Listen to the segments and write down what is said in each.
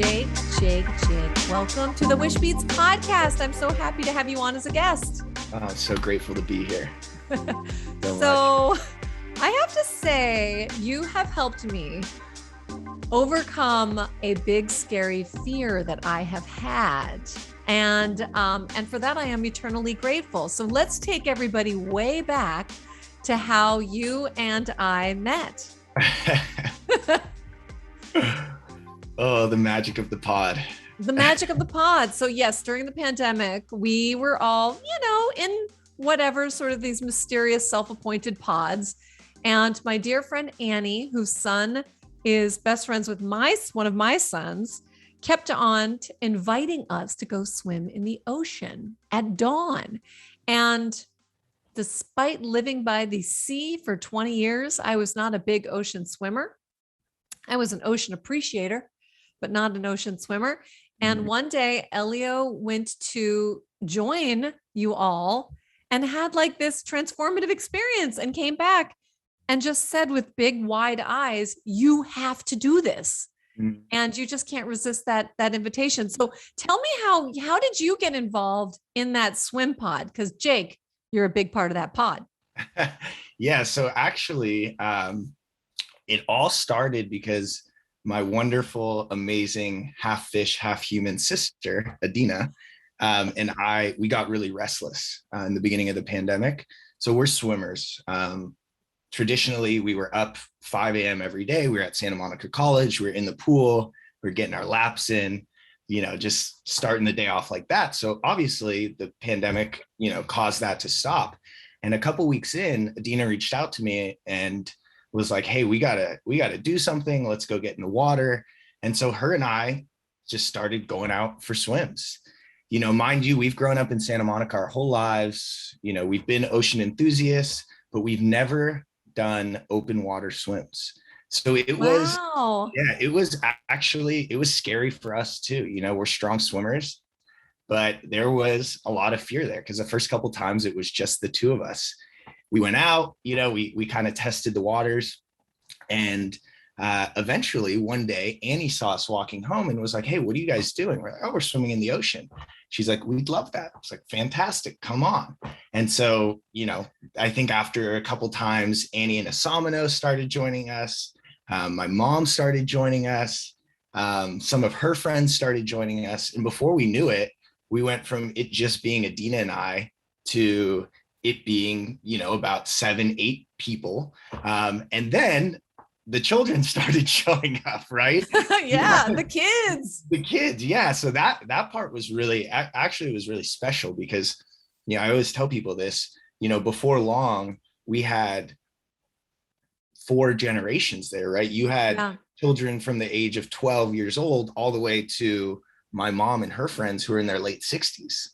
Jake. Welcome to the Wishbeads podcast. I'm so happy to have you on as a guest. Oh, I'm so grateful to be here. So I have to say, you have helped me overcome a big, scary fear that I have had. And for that, I am eternally grateful. So let's take everybody way back to how you and I met. Oh, the magic of the pod. The magic of the pod. So yes, during the pandemic, we were all, in whatever sort of these mysterious self-appointed pods. And my dear friend Annie, whose son is best friends with one of my sons, kept on inviting us to go swim in the ocean at dawn. And despite living by the sea for 20 years, I was not a big ocean swimmer. I was an ocean appreciator, but not an ocean swimmer. And one day Elio went to join you all and had like this transformative experience and came back and just said with big wide eyes, you have to do this. And you just can't resist that invitation. So tell me how did you get involved in that swim pod? Because Jake, you're a big part of that pod. Yeah. So actually, it all started because my wonderful, amazing half fish, half human sister, Adina, and we got really restless in the beginning of the pandemic. So we're swimmers. Traditionally, we were up 5 a.m. every day. We were at Santa Monica College. We were in the pool. We were getting our laps in, just starting the day off like that. So obviously the pandemic, caused that to stop. And a couple weeks in, Adina reached out to me and was like, hey, we gotta do something. Let's go get in the water. And so her and I just started going out for swims. Mind you, we've grown up in Santa Monica our whole lives. We've been ocean enthusiasts, but we've never done open water swims. So it was scary for us too. We're strong swimmers, but there was a lot of fear there because the first couple of times it was just the two of us. We went out, we kind of tested the waters, and eventually one day Annie saw us walking home and was like, hey, what are you guys doing? We're like, oh, we're swimming in the ocean. She's like, we'd love that. I was like, fantastic, come on. And so, I think after a couple times, Annie and Asamino started joining us. My mom started joining us. Some of her friends started joining us. And before we knew it, we went from it just being Adina and I to it being, about 7-8 people. And then the children started showing up, right? Yeah, the kids. Yeah. So that part was really special because, I always tell people this, before long, we had 4 generations there, right? You had children from the age of 12 years old all the way to my mom and her friends who are in their late 60s.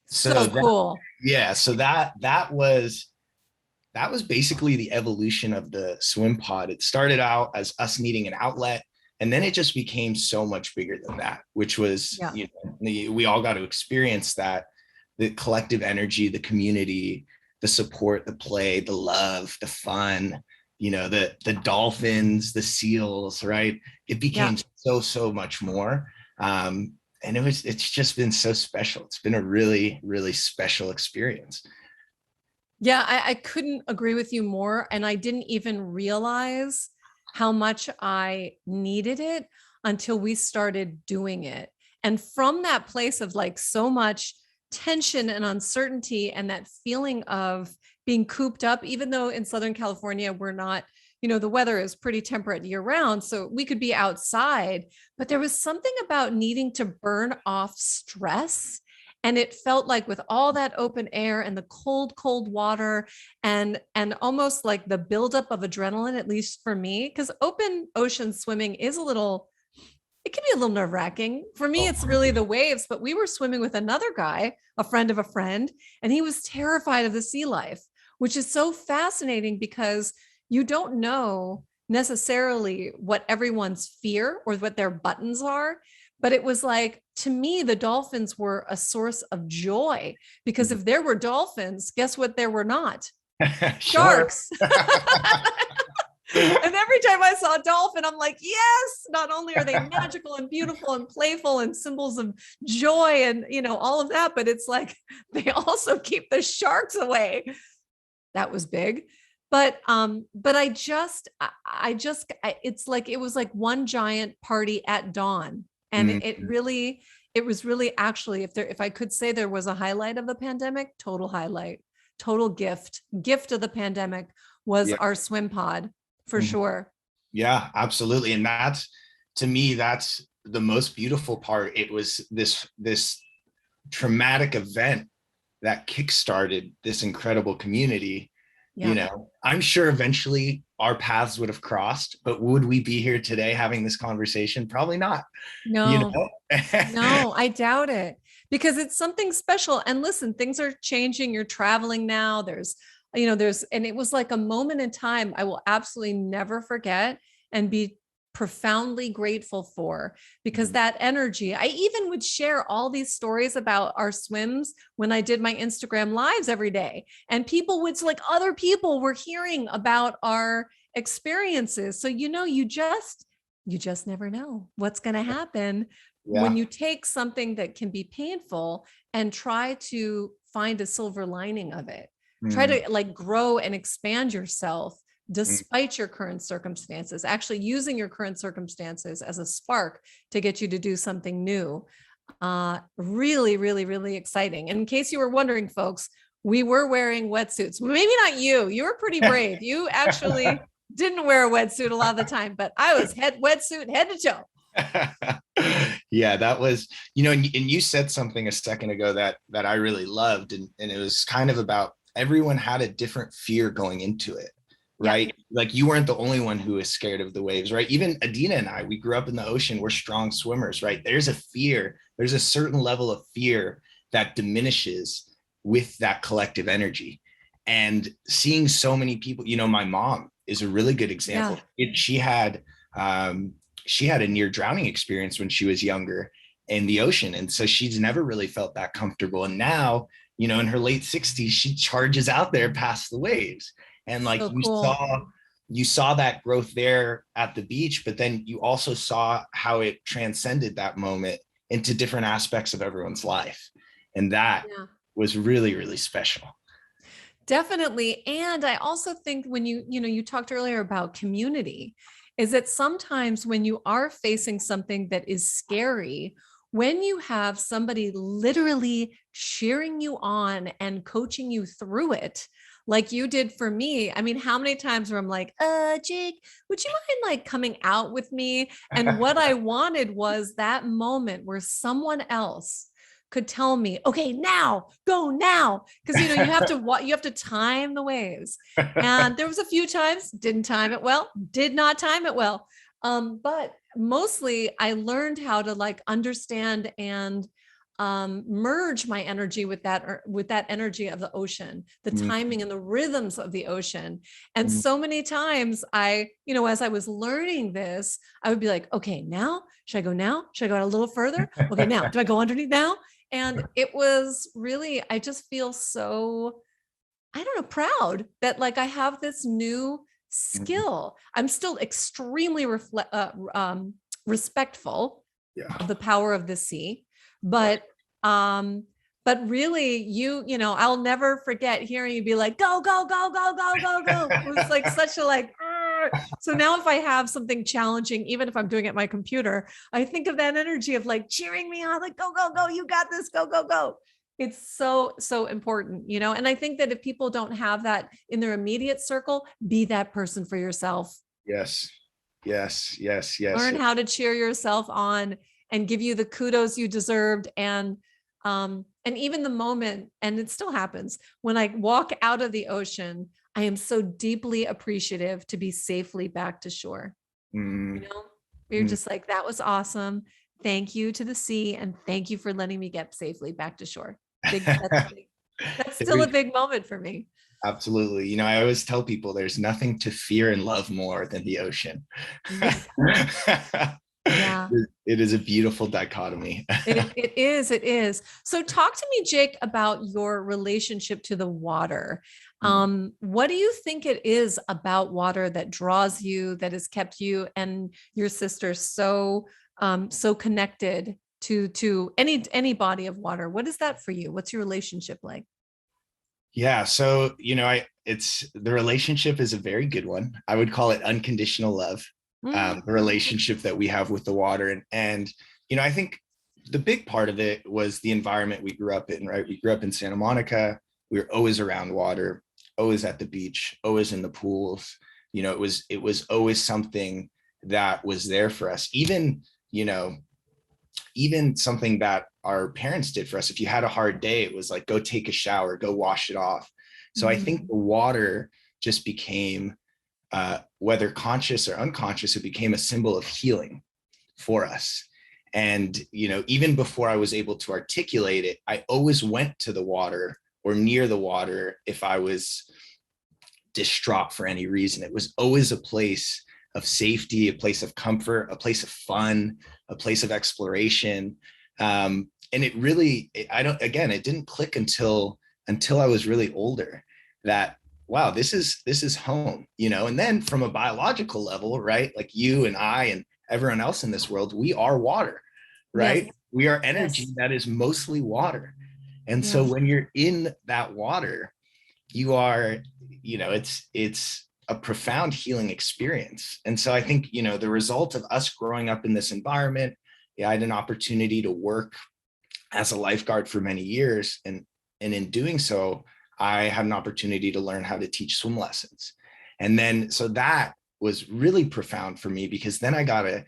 So cool. Yeah. So that was basically the evolution of the swim pod. It started out as us needing an outlet, and then it just became so much bigger than that, which was, we all got to experience that, the collective energy, the community, the support, the play, the love, the fun, the dolphins, the seals, right? It became so much more. And it's just been so special. It's been a really, really special experience. Yeah, I couldn't agree with you more. And I didn't even realize how much I needed it until we started doing it. And from that place of like so much tension and uncertainty and that feeling of being cooped up, even though in Southern California, we're not, the weather is pretty temperate year round, so we could be outside, but there was something about needing to burn off stress. And it felt like with all that open air and the cold water and almost like the buildup of adrenaline, at least for me, because open ocean swimming is it can be a little nerve wracking. For me, it's really the waves, but we were swimming with another guy, a friend of a friend, and he was terrified of the sea life, which is so fascinating because you don't know necessarily what everyone's fear or what their buttons are. But it was like, to me, the dolphins were a source of joy because if there were dolphins, guess what? There were not sharks. And every time I saw a dolphin, I'm like, yes, not only are they magical and beautiful and playful and symbols of joy and, all of that, but it's like they also keep the sharks away. That was big. But it's like, it was like one giant party at dawn. And it was really actually, if I could say there was a highlight of the pandemic, total highlight, total gift of the pandemic was Yeah. our swim pod for Mhm. sure. Yeah, absolutely. And that's, to me, that's the most beautiful part. It was this traumatic event that kickstarted this incredible community. Yeah. I'm sure eventually our paths would have crossed, but would we be here today having this conversation? Probably not. you No, know no, I doubt it, because it's something special. And listen, things are changing. You're traveling now. And it was like a moment in time I will absolutely never forget and be profoundly grateful for, because that energy, I even would share all these stories about our swims when I did my Instagram lives every day. And other people were hearing about our experiences. So, you just never know what's going to happen when yeah. you take something that can be painful and try to find a silver lining of it. Try Mm, to like grow and expand yourself mm, despite your current circumstances, actually using your current circumstances as a spark to get you to do something new. Really, really, really exciting. And in case you were wondering, folks, we were wearing wetsuits. Maybe not you. You were pretty brave. You actually didn't wear a wetsuit a lot of the time, but I was wetsuit head to toe. yeah, that was, and you said something a second ago that I really loved, and it was kind of about everyone had a different fear going into it, Yeah. right? Like you weren't the only one who was scared of the waves, right? Even Adina and I, we grew up in the ocean. We're strong swimmers, right? There's a fear, there's a certain level of fear that diminishes with that collective energy. And seeing so many people, my mom is a really good example. Yeah. Um, she had a near drowning experience when she was younger in the ocean. And so she's never really felt that comfortable. And now, in her late 60s, she charges out there past the waves. And like So cool. you saw that growth there at the beach, but then you also saw how it transcended that moment into different aspects of everyone's life. And that Yeah. was really, really special. Definitely. And I also think when you talked earlier about community, is that sometimes when you are facing something that is scary, when you have somebody literally cheering you on and coaching you through it, like you did for me. I mean, how many times where I'm like, Jake, would you mind like coming out with me? And what I wanted was that moment where someone else could tell me, okay, now go now. Cause you have to time the waves. And there was a few times, didn't time it well, did not time it well. But mostly I learned how to like understand and merge my energy with that energy of the ocean, the timing and the rhythms of the ocean. And so many times as I was learning this, I would be like, okay, now should I go now? Should I go out a little further? Okay, now do I go underneath now? And it was really, I just feel so, I don't know, proud that like I have this new skill. I'm still extremely respectful Yeah. of the power of the sea, but um, but really, I'll never forget hearing you be like, go, go, go, go, go, go, go. It was like such a like. So now if I have something challenging, even if I'm doing it at my computer, I think of that energy of like cheering me on, like, go, go, go, you got this, go, go, go. It's so, so important, and I think that if people don't have that in their immediate circle, be that person for yourself. Yes. Yes. Yes. Yes. Learn how to cheer yourself on and give you the kudos you deserved. And even the moment, and it still happens, when I walk out of the ocean, I am so deeply appreciative to be safely back to shore. Mm, You know, you're just like, that was awesome. Thank you to the sea. And thank you for letting me get safely back to shore. mm. That's still a big moment for me. Absolutely. I always tell people there's nothing to fear and love more than the ocean. Yeah. Yeah. It is a beautiful dichotomy. It is. It is. So talk to me, Jake, about your relationship to the water. What do you think it is about water that draws you, that has kept you and your sister so connected to any body of water? What is that for you? What's your relationship like? Yeah, so it's the relationship is a very good one. I would call it unconditional love. Mm, The relationship that we have with the water, and I think the big part of it was the environment we grew up in. Right, we grew up in Santa Monica. We were always around water, always at the beach, always in the pools. It was always something that was there for us. You know, even something that our parents did for us. If you had a hard day, it was like, go take a shower, go wash it off. So I think mm, the water just became, whether conscious or unconscious, it became a symbol of healing for us. And, even before I was able to articulate it, I always went to the water or near the water if I was distraught for any reason. It was always a place of safety, a place of comfort, a place of fun, a place of exploration. And it really, I don't, again, it didn't click until I was really older that, wow, this is home, and then from a biological level, right? Like you and I and everyone else in this world, we are water, yes. right? We are energy Yes. that is mostly water. And so Yes. when you're in that water, you are, it's a profound healing experience. And so I think, the result of us growing up in this environment, yeah, I had an opportunity to work as a lifeguard for many years. And in doing so, I had an opportunity to learn how to teach swim lessons. And then, so that was really profound for me, because then I got to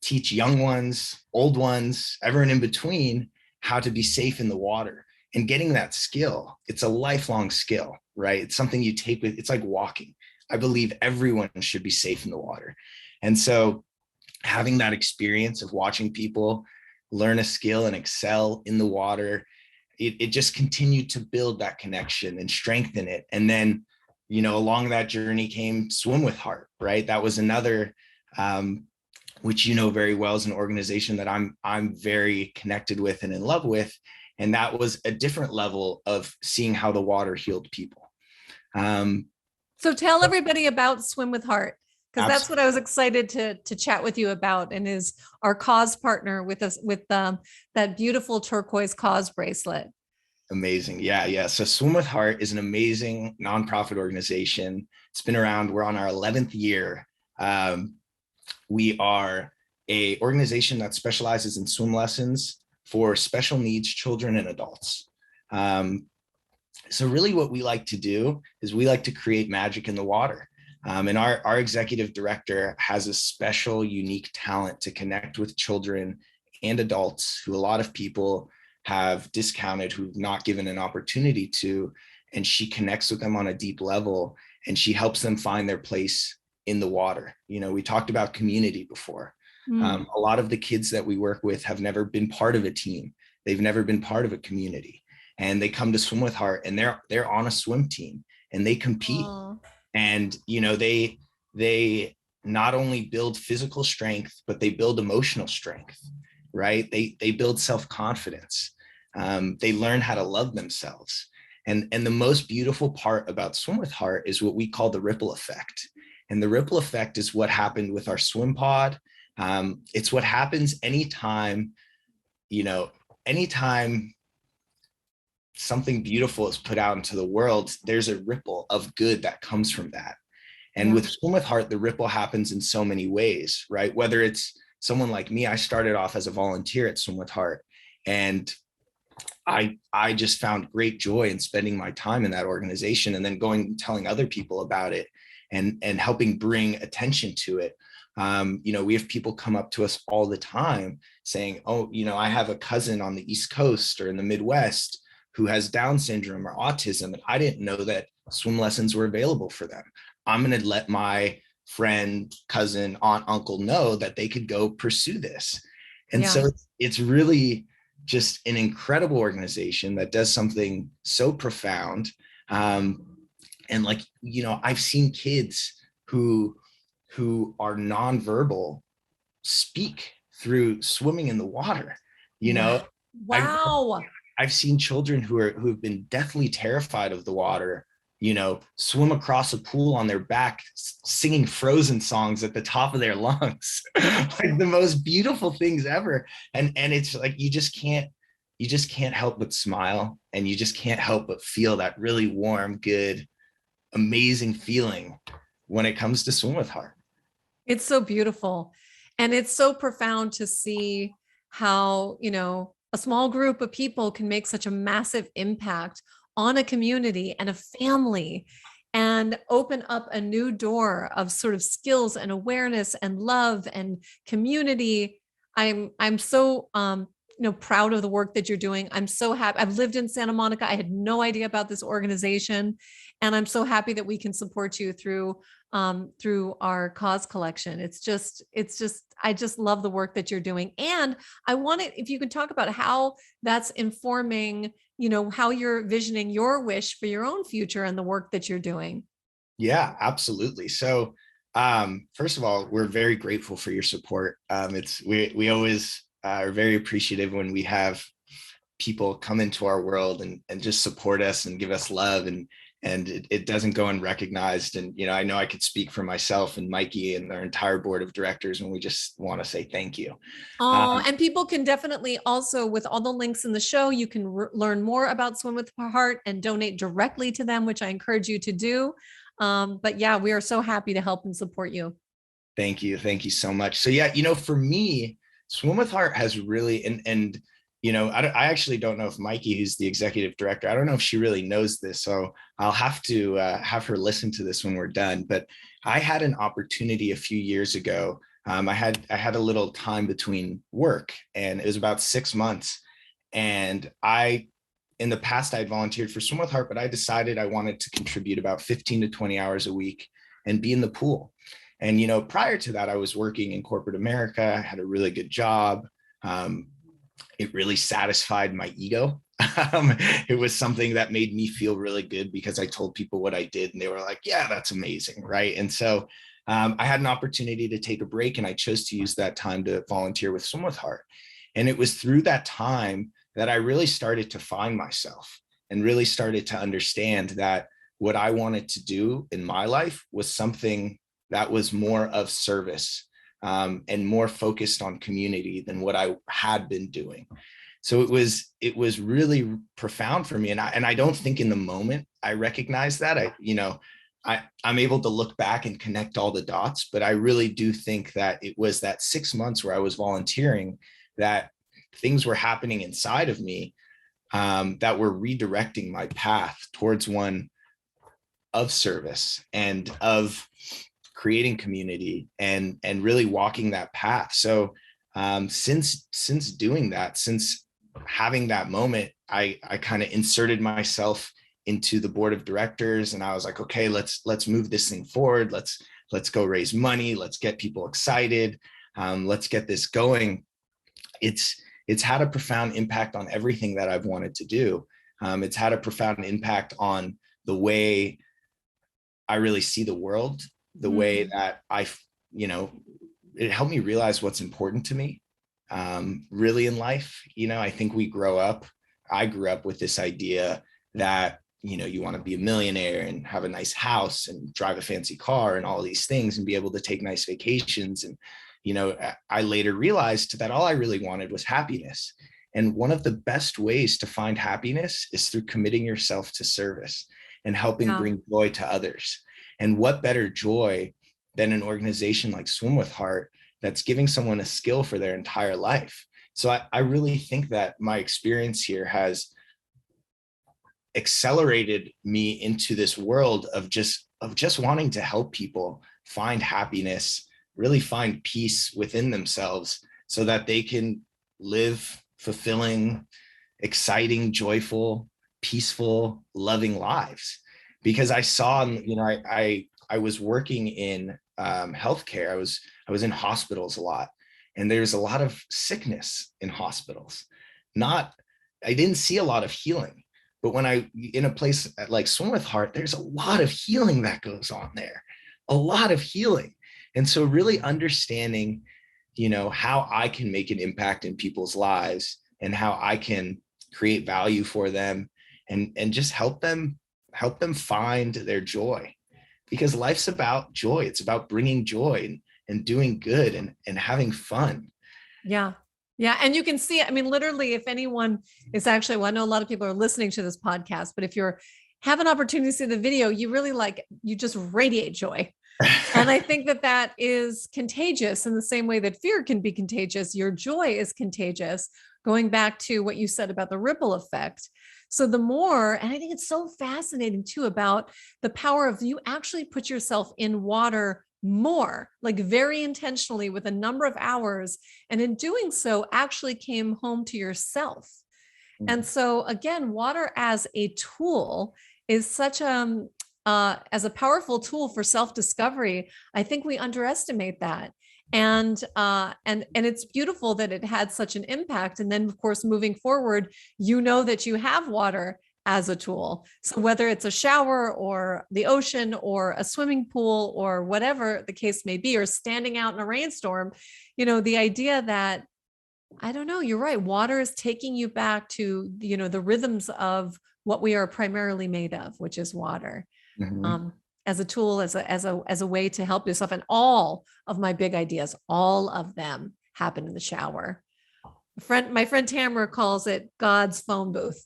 teach young ones, old ones, everyone in between, how to be safe in the water. And getting that skill, it's a lifelong skill, right? It's something you take with, it's like walking. I believe everyone should be safe in the water. And so having that experience of watching people learn a skill and excel in the water, it just continued to build that connection and strengthen it. And then, along that journey came Swim with Heart, right? That was another, which very well, is an organization that I'm very connected with and in love with. And that was a different level of seeing how the water healed people. Um, So tell everybody about Swim with Heart, because that's what I was Absolutely. excited to chat with you about, and is our cause partner with us with that beautiful turquoise cause bracelet. Amazing. Yeah, yeah. So Swim with Heart is an amazing nonprofit organization. It's been around. We're on our 11th year. Um, we are a organization that specializes in swim lessons for special needs children and adults. Um, so really what we like to do is we like to create magic in the water. And our executive director has a special, unique talent to connect with children and adults who a lot of people have discounted, who've not given an opportunity to. And she connects with them on a deep level, and she helps them find their place in the water. We talked about community before. Mm. A lot of the kids that we work with have never been part of a team. They've never been part of a community, and they come to Swim with Heart, and they're on a swim team, and they compete. Oh, And they not only build physical strength, but they build emotional strength, right? They build self-confidence. They learn how to love themselves. And the most beautiful part about Swim with Heart is what we call the ripple effect. And the ripple effect is what happened with our swim pod. It's what happens anytime something beautiful is put out into the world, there's a ripple of good that comes from that. And yeah. with Swim with Heart, the ripple happens in so many ways, right? Whether it's someone like me, I started off as a volunteer at Swim with Heart, and I just found great joy in spending my time in that organization, and then going and telling other people about it, and helping bring attention to it. We have people come up to us all the time saying, oh, I have a cousin on the East Coast or in the Midwest who has Down syndrome or autism, and I didn't know that swim lessons were available for them. I'm going to let my friend, cousin, aunt, uncle know that they could go pursue this. And Yeah. so it's really just an incredible organization that does something so profound. And I've seen kids who are nonverbal speak through swimming in the water. You know, Wow. I've Wow. I've seen children who've been deathly terrified of the water, swim across a pool on their back, singing Frozen songs at the top of their lungs, like the most beautiful things ever. And it's like you just can't help but smile, and you just can't help but feel that really warm, good, amazing feeling when it comes to Swim with Heart. It's so beautiful. And it's so profound to see how, a small group of people can make such a massive impact on a community and a family and open up a new door of sort of skills and awareness and love and community. I'm so proud of the work that you're doing. I'm so happy. I've lived in Santa Monica. I had no idea about this organization, and I'm so happy that we can support you through our cause collection. I just love the work that you're doing. And I wanted, if you could talk about how that's informing, how you're visioning your wish for your own future and the work that you're doing. Yeah, absolutely. So, first of all, we're very grateful for your support. We always are very appreciative when we have people come into our world and just support us and give us love, and it doesn't go unrecognized. And I know I could speak for myself and Mikey and our entire board of directors, and we just want to say thank you. Oh, and people can definitely also, with all the links in the show, you can learn more about Swim with Heart and donate directly to them, which I encourage you to do. But yeah, we are so happy to help and support you. Thank you so much. So yeah, for me, Swim with Heart has really, and I actually don't know if Mikey, who's the executive director, I don't know if she really knows this, so I'll have to have her listen to this when we're done. But I had an opportunity a few years ago. I had a little time between work, and it was about 6 months. And in the past, I'd volunteered for Swim with Heart, but I decided I wanted to contribute about 15 to 20 hours a week and be in the pool. And prior to that, I was working in corporate America. I had a really good job. It really satisfied my ego. It was something that made me feel really good because I told people what I did, and they were like, yeah, that's amazing, right? And so I had an opportunity to take a break, and I chose to use that time to volunteer with Swim with Heart. And it was through that time that I really started to find myself and really started to understand that what I wanted to do in my life was something that was more of service, and more focused on community than what I had been doing. So it was really profound for me. And I don't think in the moment I recognized that. I'm able to look back and connect all the dots, but I really do think that it was that 6 months where I was volunteering that things were happening inside of me, that were redirecting my path towards one of service and of creating community and really walking that path. So since doing that, since having that moment, I kind of inserted myself into the board of directors, and I was like, okay, let's move this thing forward. Let's go raise money. Let's get people excited. Let's get this going. It's had a profound impact on everything that I've wanted to do. It's had a profound impact on the way I really see the world, the way that it helped me realize what's important to me, really in life. I think I grew up with this idea that, you want to be a millionaire and have a nice house and drive a fancy car and all these things and be able to take nice vacations. And, I later realized that all I really wanted was happiness. And one of the best ways to find happiness is through committing yourself to service and helping bring joy to others. And what better joy than an organization like Swim with Heart that's giving someone a skill for their entire life. So I really think that my experience here has accelerated me into this world of just wanting to help people find happiness, really find peace within themselves so that they can live fulfilling, exciting, joyful, peaceful, loving lives. Because I saw, I was working in healthcare. I was in hospitals a lot, and there's a lot of sickness in hospitals. I didn't see a lot of healing, but when in a place like Swim with Heart, there's a lot of healing that goes on there, a lot of healing. And so really understanding, how I can make an impact in people's lives and how I can create value for them and just help them find their joy, because life's about joy. It's about bringing joy and doing good and having fun. Yeah. Yeah. And you can see, I mean, literally, if anyone is actually, well, I know a lot of people are listening to this podcast, but if you're have an opportunity to see the video, you really you just radiate joy. And I think that is contagious in the same way that fear can be contagious. Your joy is contagious, going back to what you said about the ripple effect. So the more, and I think it's so fascinating too, about the power of you actually put yourself in water more, like very intentionally with a number of hours. And in doing so, actually came home to yourself. And so again, water as a tool is such as a powerful tool for self-discovery. I think we underestimate that. And it's beautiful that it had such an impact. And then of course, moving forward, that you have water as a tool. So whether it's a shower or the ocean or a swimming pool or whatever the case may be, or standing out in a rainstorm, the idea that, I don't know, you're right. Water is taking you back to, the rhythms of what we are primarily made of, which is water. As a tool, as a way to help yourself. And all of my big ideas, all of them happen in the shower. My friend Tamara calls it God's phone booth.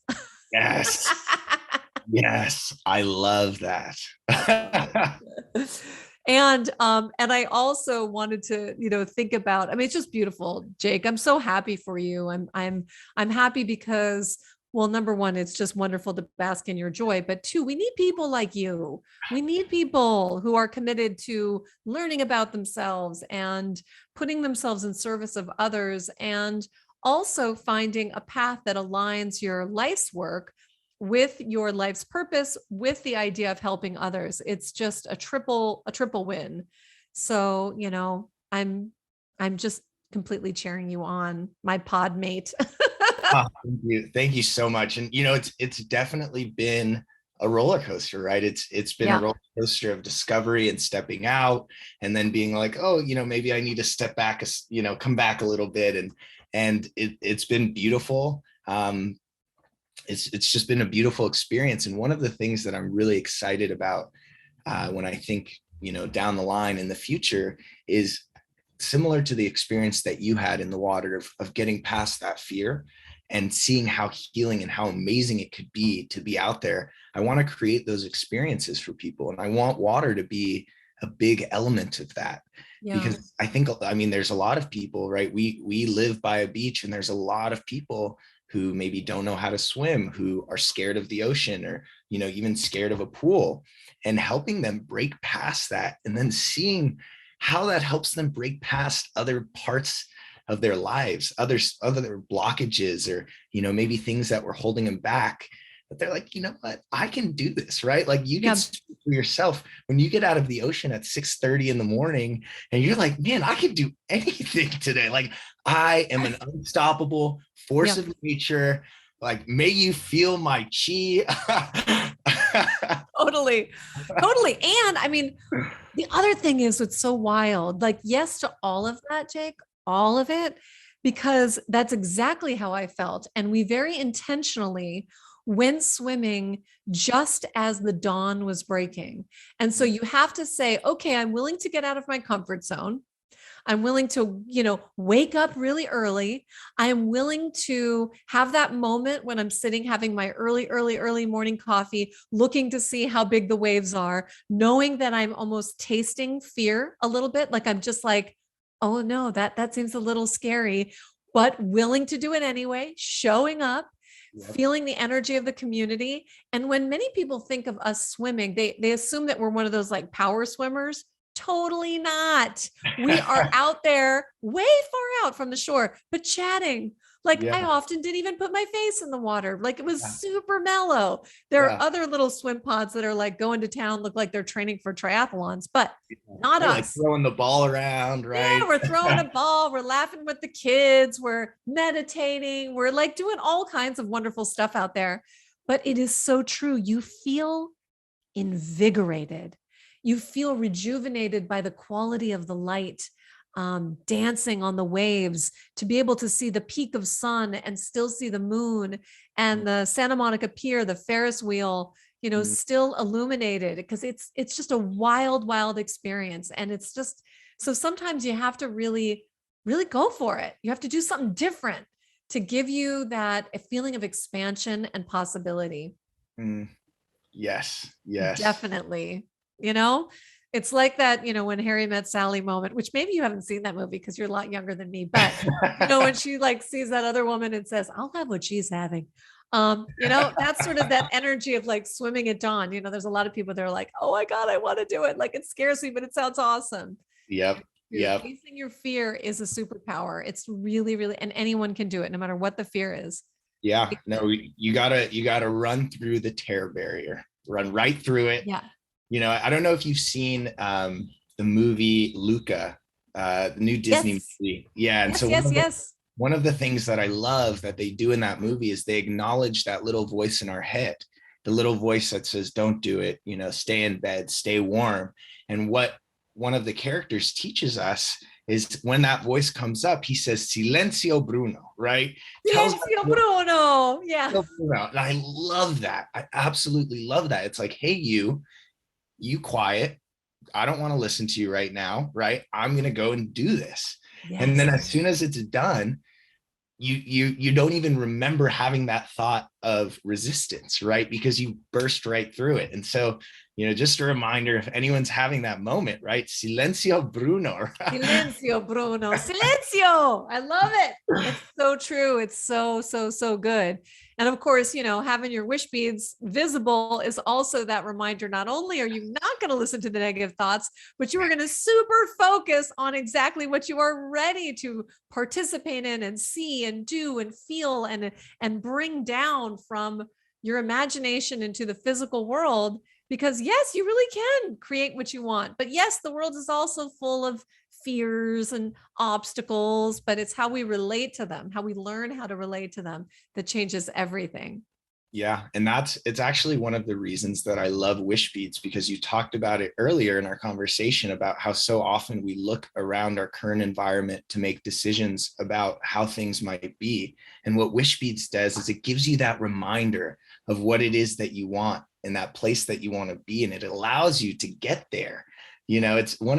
Yes. Yes. I love that. And I also wanted to, think about, I mean, it's just beautiful, Jake. I'm so happy for you. I'm happy because, well, number one, it's just wonderful to bask in your joy, but two, we need people like you. We need people who are committed to learning about themselves and putting themselves in service of others, and also finding a path that aligns your life's work with your life's purpose, with the idea of helping others. It's just a triple win. So, I'm just completely cheering you on, my pod mate. Oh, thank you so much. And it's definitely been a roller coaster, right? It's been a roller coaster of discovery and stepping out, and then being like, oh, maybe I need to step back, come back a little bit, and it's been beautiful. It's just been a beautiful experience. And one of the things that I'm really excited about when I think, down the line in the future is similar to the experience that you had in the water of getting past that fear and seeing how healing and how amazing it could be to be out there. I want to create those experiences for people. And I want water to be a big element of that. Yeah. Because I mean, there's a lot of people, right? We live by a beach, and there's a lot of people who maybe don't know how to swim, who are scared of the ocean, or, even scared of a pool, and helping them break past that, and then seeing how that helps them break past other parts of their lives, other blockages, or, maybe things that were holding them back. But they're like, what, I can do this, right? Like you can speak for yourself when you get out of the ocean at 6:30 in the morning and you're like, man, I can do anything today. Like I am an unstoppable force of nature. Like, may you feel my chi. Totally. And I mean, the other thing is, it's so wild, like, yes to all of that, Jake, all of it, because that's exactly how I felt. And we very intentionally went swimming just as the dawn was breaking. And so you have to say, okay, I'm willing to get out of my comfort zone. I'm willing to, wake up really early. I am willing to have that moment when I'm sitting having my early morning coffee, looking to see how big the waves are, knowing that I'm almost tasting fear a little bit. Like I'm just like, oh no, that seems a little scary, but willing to do it anyway, showing up, feeling the energy of the community. And when many people think of us swimming, they assume that we're one of those like power swimmers. Totally not. We are out there way far out from the shore, but chatting. Like I often didn't even put my face in the water. Like it was super mellow. There are other little swim pods that are like going to town, look like they're training for triathlons, but not us. Like throwing the ball around, right? Yeah, we're throwing a ball. We're laughing with the kids. We're meditating. We're like doing all kinds of wonderful stuff out there. But it is so true. You feel invigorated. You feel rejuvenated by the quality of the light. dancing on the waves, to be able to see the peak of sun and still see the moon and the Santa Monica Pier, the Ferris wheel, Mhm. still illuminated, because it's just a wild, wild experience. And it's just, so sometimes you have to really, really go for it. You have to do something different to give you that a feeling of expansion and possibility. Mm. Yes, yes. Definitely. You know, it's like that, when Harry Met Sally moment, which maybe you haven't seen that movie because you're a lot younger than me, but when she like sees that other woman and says, I'll have what she's having. That's sort of that energy of like swimming at dawn. There's a lot of people that are like, oh my God, I want to do it. Like, it scares me, but it sounds awesome. Yep, You're yep. facing your fear is a superpower. It's really, really, and anyone can do it no matter what the fear is. Yeah, no, you gotta run through the terror barrier, run right through it. Yeah. I don't know if you've seen the movie Luca, the new Disney Yes. movie. Yeah, and Yes. so Yes. Yes. one of the things that I love that they do in that movie is they acknowledge that little voice in our head, the little voice that says, "Don't do it," stay in bed, stay warm. And what one of the characters teaches us is when that voice comes up, he says, "Silencio, Bruno," right? Tells us Silencio Bruno. Yeah. and I love that. I absolutely love that. It's like, hey, you quiet. I don't want to listen to you right now, right? I'm going to go and do this. And then Yes. as soon as it's done, you don't even remember having that thought of resistance, right? Because you burst right through it. And so, just a reminder, if anyone's having that moment, right? Silencio, Bruno. Silencio Bruno. Silencio. I love it. It's so true. It's so, so, so good. And of course, having your wish beads visible is also that reminder. Not only are you not going to listen to the negative thoughts, but you are going to super focus on exactly what you are ready to participate in and see and do and feel and bring down from your imagination into the physical world. Because yes, you really can create what you want. But yes, the world is also full of fears and obstacles, but it's how we relate to them, how we learn how to relate to them, that changes everything. Yeah, and it's actually one of the reasons that I love Wishbeads, because you talked about it earlier in our conversation about how so often we look around our current environment to make decisions about how things might be. And what Wishbeads does is it gives you that reminder of what it is that you want and that place that you want to be, and it allows you to get there. It's one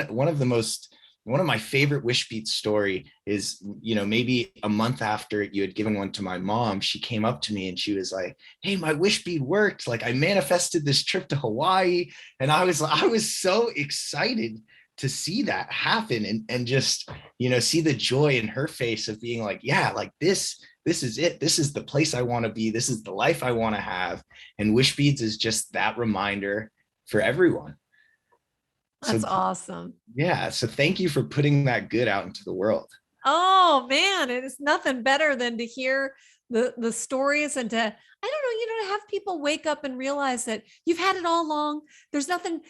of my favorite Wishbeats story is, maybe a month after you had given one to my mom, she came up to me and she was like, "Hey, my Wishbead worked. Like, I manifested this trip to Hawaii." And I was so excited to see that happen, and just, see the joy in her face of being like, yeah, like this is it. This is the place I want to be. This is the life I want to have. And Wishbeads is just that reminder for everyone. So That's awesome. yeah, so thank you for putting that good out into the world. Oh man, it is nothing better than to hear the stories, and to, I don't know, to have people wake up and realize that you've had it all along. There's nothing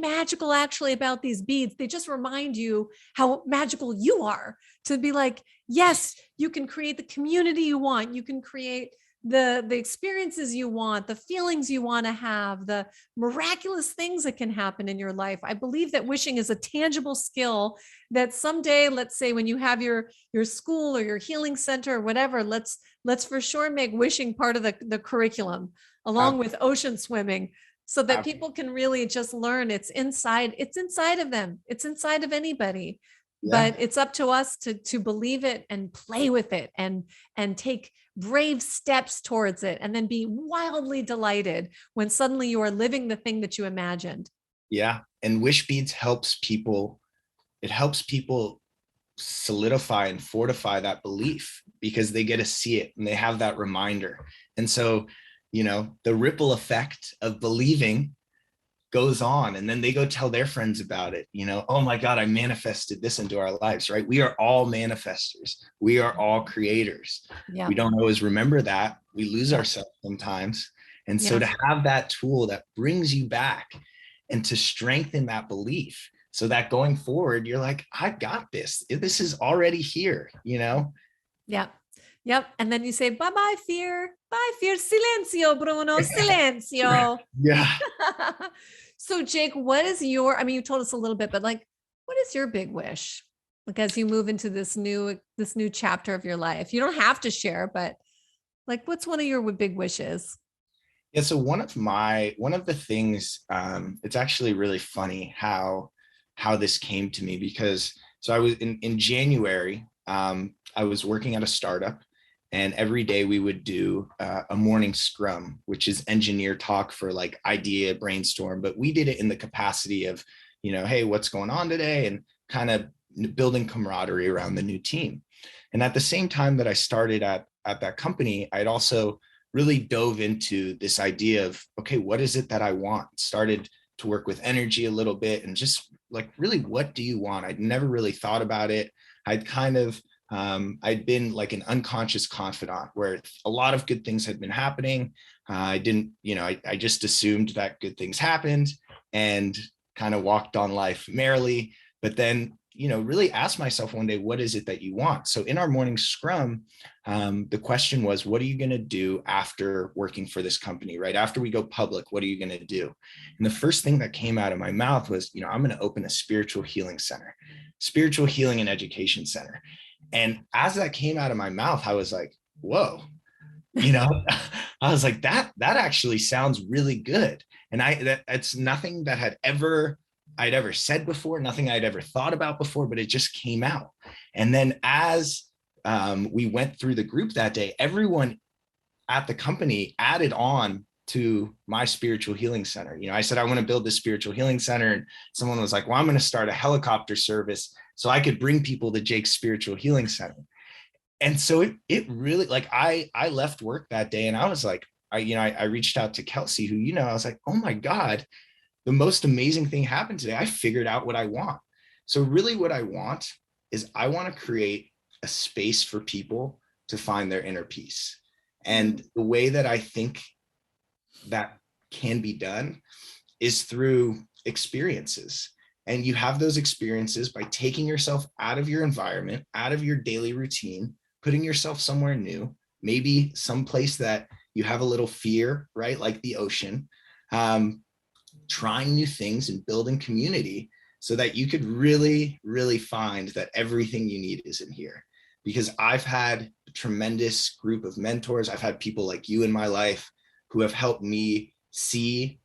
magical actually about these beads. They just remind you how magical you are, to be like, yes, you can create the community you want. You can create the experiences you want, the feelings you want to have, the miraculous things that can happen in your life. I believe that wishing is a tangible skill that someday, let's say when you have your school or your healing center or whatever, let's for sure make wishing part of the curriculum, along with ocean swimming, so that people can really just learn. It's inside of them. It's inside of anybody. Yeah. But it's up to us to believe it and play with it, and take brave steps towards it, and then be wildly delighted when suddenly you are living the thing that you imagined. Yeah. And Wishbeads helps people, it helps people solidify and fortify that belief, because they get to see it and they have that reminder. And so, the ripple effect of believing goes on, and then they go tell their friends about it. Oh my God, I manifested this into our lives, right? We are all manifestors. We are all creators. Yeah. We don't always remember that. We lose Yeah. ourselves sometimes. And so Yeah. to have that tool that brings you back and to strengthen that belief, so that going forward, you're like, I got this. This is already here. Yeah. Yep. And then you say, bye bye, fear. Bye, fear. Silencio, Bruno. Silencio. Yeah. So, Jake, what is your, I mean, you told us a little bit, but like, what is your big wish? Like as you move into this new chapter of your life. You don't have to share, but like what's one of your big wishes? Yeah, so one of the things, it's actually really funny how this came to me, because so I was in January, I was working at a startup, and every day we would do a morning scrum, which is engineer talk for like idea brainstorm, but we did it in the capacity of, hey, what's going on today, and kind of building camaraderie around the new team. And at the same time that I started at that company, I'd also really dove into this idea of, okay, what is it that I want? Started to work with energy a little bit, and just like, really, what do you want? I'd never really thought about it. I'd kind of, I'd been like an unconscious confidant where a lot of good things had been happening. I didn't, I just assumed that good things happened and kind of walked on life merrily. But then, really asked myself one day, what is it that you want? So in our morning scrum, the question was, what are you going to do after working for this company, right? After we go public, what are you going to do? And the first thing that came out of my mouth was, I'm going to open a spiritual healing center, spiritual healing and education center. And as that came out of my mouth, I was like, whoa, I was like, that actually sounds really good. And that's nothing that I'd ever said before, nothing I'd ever thought about before, but it just came out. And then as we went through the group that day, everyone at the company added on to my spiritual healing center. I said, I want to build this spiritual healing center. And someone was like, well, I'm going to start a helicopter service so I could bring people to Jake's spiritual healing center. And so it really, like, I left work that day, and I was like, I reached out to Kelsey, who, I was like, oh my God, the most amazing thing happened today. I figured out what I want. So really what I want is I want to create a space for people to find their inner peace. And the way that I think that can be done is through experiences. And you have those experiences by taking yourself out of your environment, out of your daily routine, putting yourself somewhere new, maybe someplace that you have a little fear, right? Like the ocean, trying new things and building community so that you could really, really find that everything you need is in here. Because I've had a tremendous group of mentors. I've had people like you in my life who have helped me see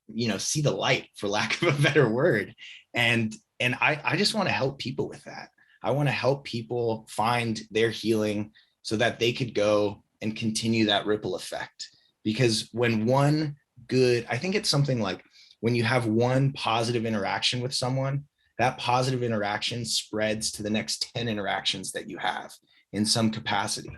the light, for lack of a better word. And I just want to help people with that. I want to help people find their healing so that they could go and continue that ripple effect. Because I think it's something like when you have one positive interaction with someone, that positive interaction spreads to the next 10 interactions that you have in some capacity.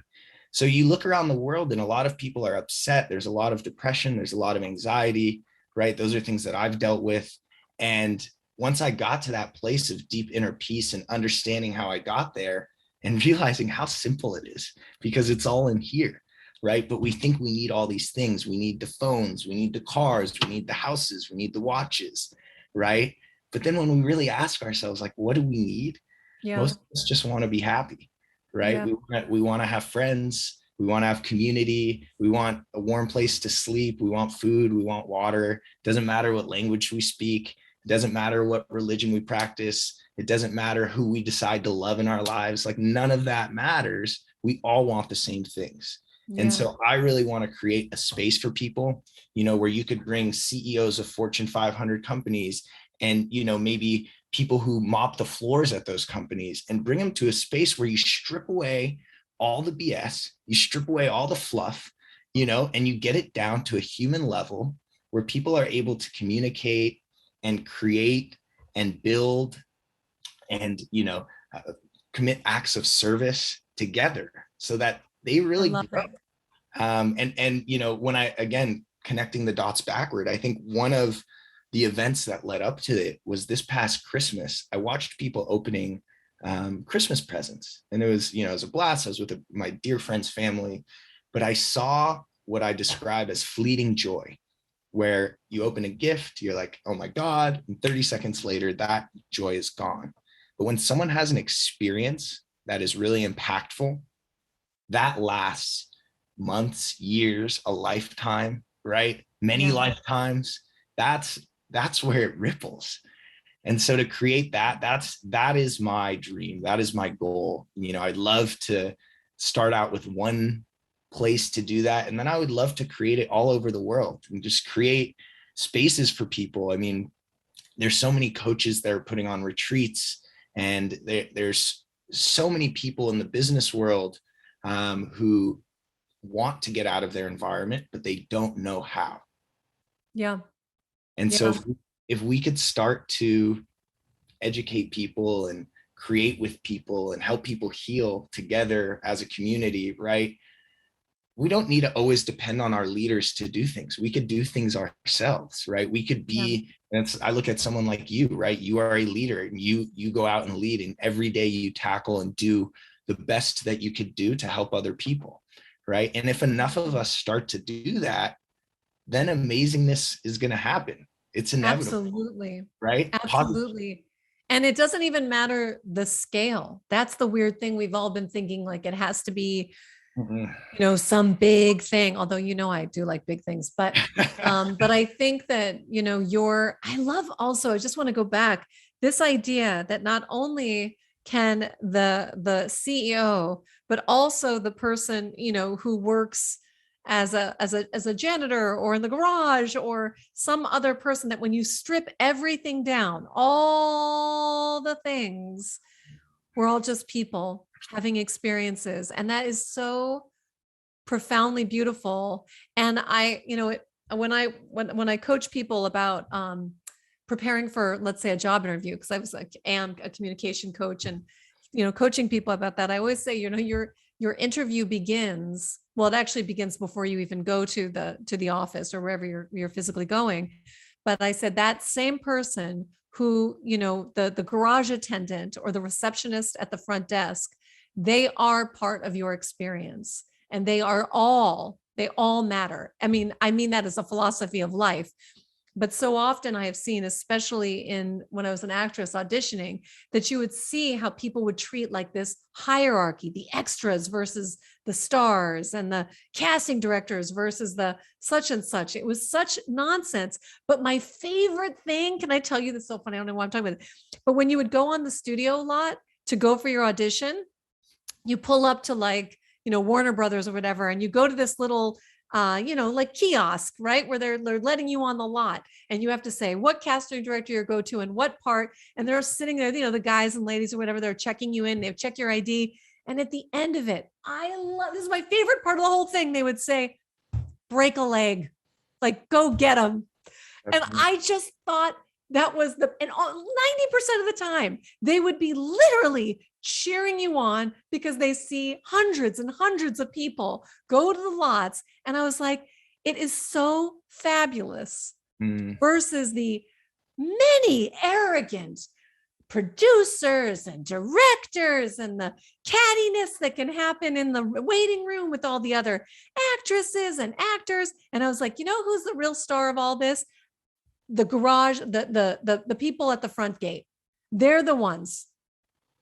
So you look around the world and a lot of people are upset. There's a lot of depression. There's a lot of anxiety, right? Those are things that I've dealt with. And once I got to that place of deep inner peace and understanding how I got there and realizing how simple it is, because it's all in here, right? But we think we need all these things. We need the phones, we need the cars, we need the houses, we need the watches, right? But then when we really ask ourselves, like, what do we need? Yeah. Most of us just want to be happy, right? Yeah. We want to have friends. We want to have community. We want a warm place to sleep. We want food. We want water. It doesn't matter what language we speak. It doesn't matter what religion we practice. It doesn't matter who we decide to love in our lives. Like, none of that matters. We all want the same things. Yeah. And so I really want to create a space for people, where you could bring CEOs of Fortune 500 companies and, maybe people who mop the floors at those companies, and bring them to a space where you strip away all the BS, you strip away all the fluff, and you get it down to a human level where people are able to communicate and create and build and, commit acts of service together so that they really grow. When again, connecting the dots backward, I think one of the events that led up to it was this past Christmas. I watched people opening Christmas presents, and it was a blast. I was with my dear friend's family, but I saw what I describe as fleeting joy, where you open a gift, you're like, oh my God, and 30 seconds later, that joy is gone. But when someone has an experience that is really impactful, that lasts months, years, a lifetime, right? Many lifetimes. That's where it ripples. And so to create that, that is my dream. That is my goal. I'd love to start out with one place to do that. And then I would love to create it all over the world and just create spaces for people. I mean, there's so many coaches that are putting on retreats, and there's so many people in the business world who want to get out of their environment, but they don't know how. Yeah. And Yeah. so if we could start to educate people and create with people and help people heal together as a community, right? We don't need to always depend on our leaders to do things. We could do things ourselves, right? We could be, I look at someone like you, right? You are a leader, and you go out and lead, and every day you tackle and do the best that you could do to help other people, right? And if enough of us start to do that, then amazingness is going to happen. It's inevitable. Absolutely. Right? Absolutely. And it doesn't even matter the scale. That's the weird thing. We've all been thinking like it has to be, some big thing, although, I do like big things, but I think that, I love also, I just want to go back, this idea that not only can the CEO, but also the person, who works as a janitor or in the garage or some other person, that when you strip everything down, all the things, we're all just people having experiences. And that is so profoundly beautiful. And when I coach people about preparing for, let's say, a job interview, because I am a communication coach, and coaching people about that, I always say, your interview begins, well, it actually begins before you even go to the office or wherever you're physically going. But I said that same person who, the garage attendant or the receptionist at the front desk, they are part of your experience, and they all matter. I mean that as a philosophy of life. But so often I have seen, especially when I was an actress auditioning, that you would see how people would treat like this hierarchy, the extras versus the stars, and the casting directors versus the such and such. It was such nonsense. But my favorite thing, can I tell you, this is so funny, I don't know why I'm talking about it, but when you would go on the studio lot to go for your audition, you pull up to Warner Brothers or whatever, and you go to this little like kiosk, right? Where they're letting you on the lot, and you have to say what casting director you go to and what part. And they're sitting there, the guys and ladies or whatever, they're checking you in, they check your ID. And at the end of it, this is my favorite part of the whole thing. They would say, break a leg, like go get them. And I just thought that was and 90% of the time, they would be literally cheering you on because they see hundreds and hundreds of people go to the lots. And I was like, it is so fabulous versus the many arrogant producers and directors and the cattiness that can happen in the waiting room with all the other actresses and actors. And I was like, who's the real star of all this? The garage, the people at the front gate. They're the ones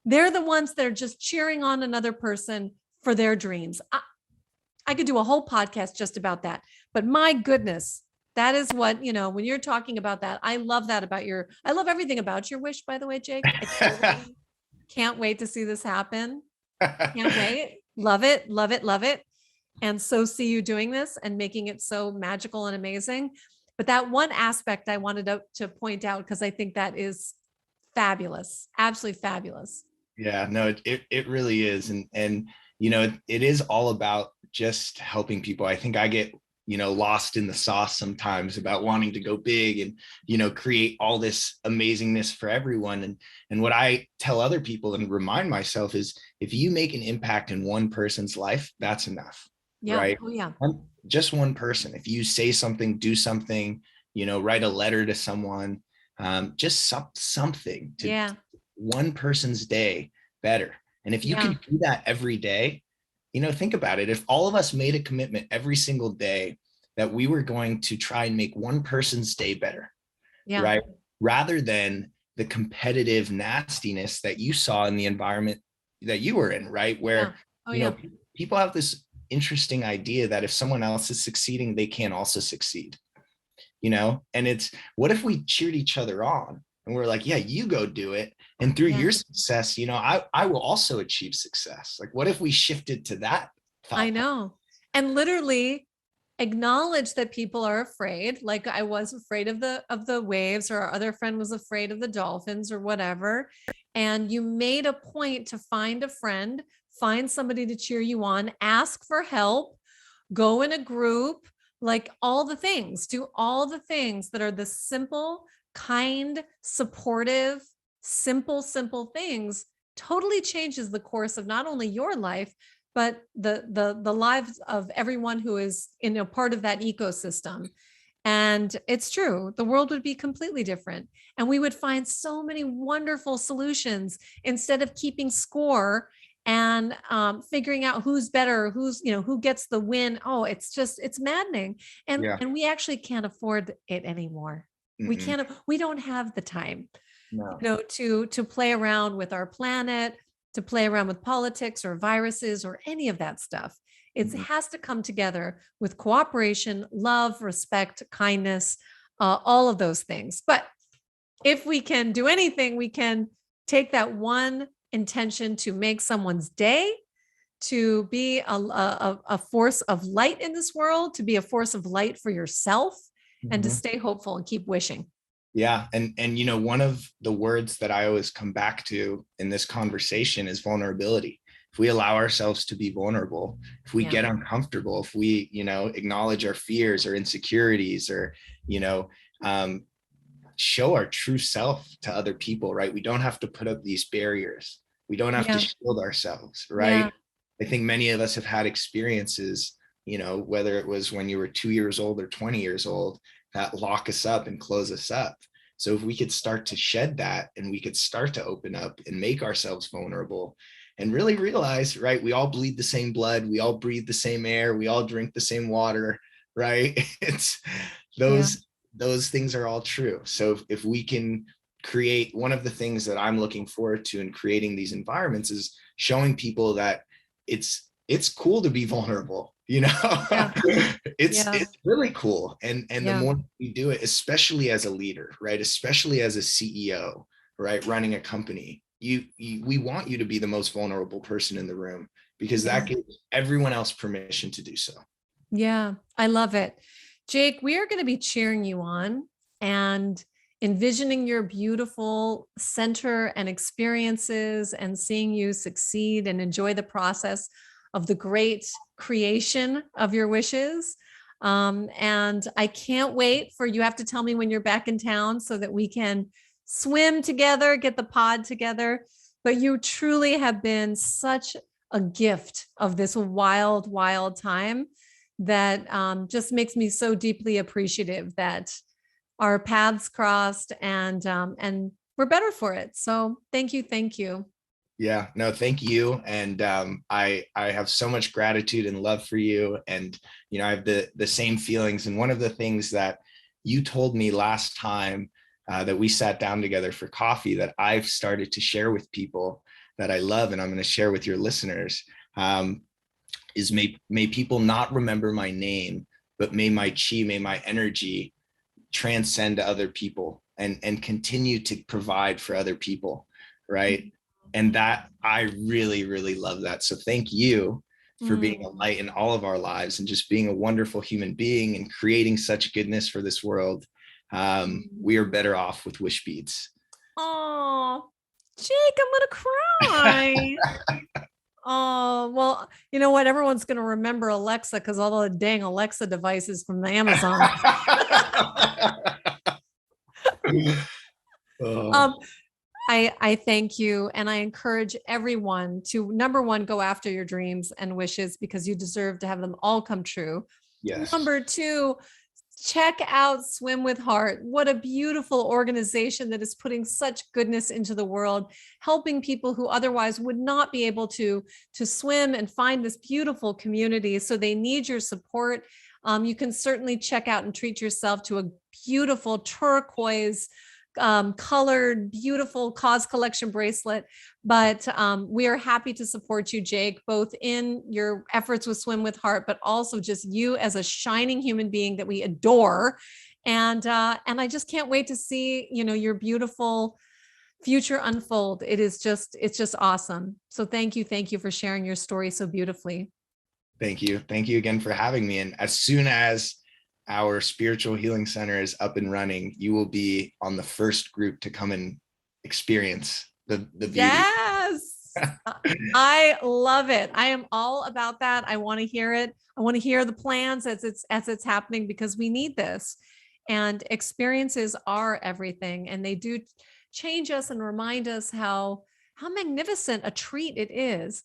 that are just cheering on another person for their dreams. I could do a whole podcast just about that, but my goodness, that is what, when you're talking about that, I love that about I love everything about your Wish, by the way, Jake. I totally can't wait to see this happen. Can't wait. Love it, love it, love it. And so see you doing this and making it so magical and amazing. But that one aspect I wanted to point out, because I think that is fabulous, absolutely fabulous. Yeah, no, it really is. And it is all about just helping people. I think I get, lost in the sauce sometimes about wanting to go big and, create all this amazingness for everyone. And what I tell other people and remind myself is, if you make an impact in one person's life, that's enough. Yeah. Right. Oh, yeah. Just one person. If you say something, do something, write a letter to someone, just something to one person's day better. And if you can do that every day, think about it. If all of us made a commitment every single day that we were going to try and make one person's day better, right? Rather than the competitive nastiness that you saw in the environment that you were in, right? Where, people have this interesting idea that if someone else is succeeding, they can also succeed, and it's, what if we cheered each other on, And we're like, yeah, you go do it. And through Yeah, your success, I will also achieve success. Like, what if we shifted to that I thought? know. And literally acknowledge that people are afraid. Like I was afraid of the waves, or our other friend was afraid of the dolphins or whatever. And you made a point to find a friend, find somebody to cheer you on, ask for help, go in a group, like all the things, do all the things that are the simple, kind, supportive, simple things, totally changes the course of not only your life, but the lives of everyone who is in a part of that ecosystem. And it's true, the world would be completely different. And we would find so many wonderful solutions instead of keeping score and figuring out who's better, who gets the win. Oh, it's maddening. And Yeah. we actually can't afford it anymore. Mm-mm. We don't have the time, No. to play around with our planet, to play around with politics or viruses or any of that stuff. It Mm-mm. has to come together with cooperation, love, respect, kindness, all of those things. But if we can do anything, we can take that one intention to make someone's day, to be a force of light in this world, to be a force of light for yourself, and to Mhm. stay hopeful and keep wishing. Yeah. And one of the words that I always come back to in this conversation is vulnerability. If we allow ourselves to be vulnerable, if we Yeah. get uncomfortable, if we, acknowledge our fears or insecurities, or, you know, um, show our true self to other people, right? We don't have to put up these barriers. We don't have to Yeah. shield ourselves, Yeah. right? I think many of us have had experiences, whether it was when you were 2 years old or 20 years old, that lock us up and close us up. So if we could start to shed that, and we could start to open up and make ourselves vulnerable and really realize, right, we all bleed the same blood, we all breathe the same air, we all drink the same water, right? It's Yeah. those things are all true. So if we can create, one of the things that I'm looking forward to in creating these environments is showing people that it's cool to be vulnerable, Yeah. it's really cool. And the Yeah. more you do it, especially as a leader, right, especially as a CEO, right, running a company, we want you to be the most vulnerable person in the room, because Yeah. that gives everyone else permission to do so. Yeah, I love it. Jake, we are going to be cheering you on and envisioning your beautiful center and experiences, and seeing you succeed and enjoy the process of the great creation of your wishes. And I can't wait for you have to tell me when you're back in town so that we can swim together, get the pod together. But you truly have been such a gift of this wild time that just makes me so deeply appreciative that our paths crossed, and we're better for it. So thank you. Yeah, no, thank you. And I have so much gratitude and love for you. And I have the same feelings. And one of the things that you told me last time that we sat down together for coffee, that I've started to share with people that I love, and I'm going to share with your listeners, is may people not remember my name, but may my chi, may my energy transcend to other people, and continue to provide for other people, right? And that, I really love that. So thank you for being a Mm. light in all of our lives, and just being a wonderful human being and creating such goodness for this world. We are better off with Wishbeads. Oh, Jake, I'm gonna cry. Oh, well, you know what? Everyone's going to remember Alexa because all the dang Alexa devices from the Amazon. Oh, um, I thank you, and I encourage everyone to, number one, go after your dreams and wishes because you deserve to have them all come true. yes. Number two, check out Swim with Heart. What a beautiful organization that is putting such goodness into the world, helping people who otherwise would not be able to swim and find this beautiful community. So they need your support. You can certainly check out and treat yourself to a beautiful turquoise colored, beautiful Cause Collection bracelet. But we are happy to support you, Jake, both in your efforts with Swim with Heart, but also just you as a shining human being that we adore. And I just can't wait to see, your beautiful future unfold. It's just awesome. So thank you for sharing your story so beautifully. Thank you. Thank you again for having me. And as soon as our spiritual healing center is up and running, you will be on the first group to come and experience the beauty. Yes. I love it. I am all about that. I want to hear it. I want to hear the plans as it's happening, because we need this. And experiences are everything, and they do change us and remind us how magnificent a treat it is.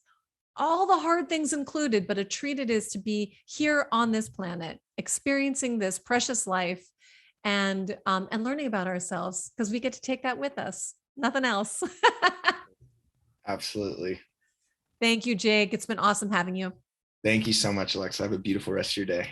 All the hard things included, but a treat it is to be here on this planet, experiencing this precious life, and learning about ourselves, because we get to take that with us. Nothing else. Absolutely. Thank you, Jake. It's been awesome having you. Thank you so much, Alexa. Have a beautiful rest of your day.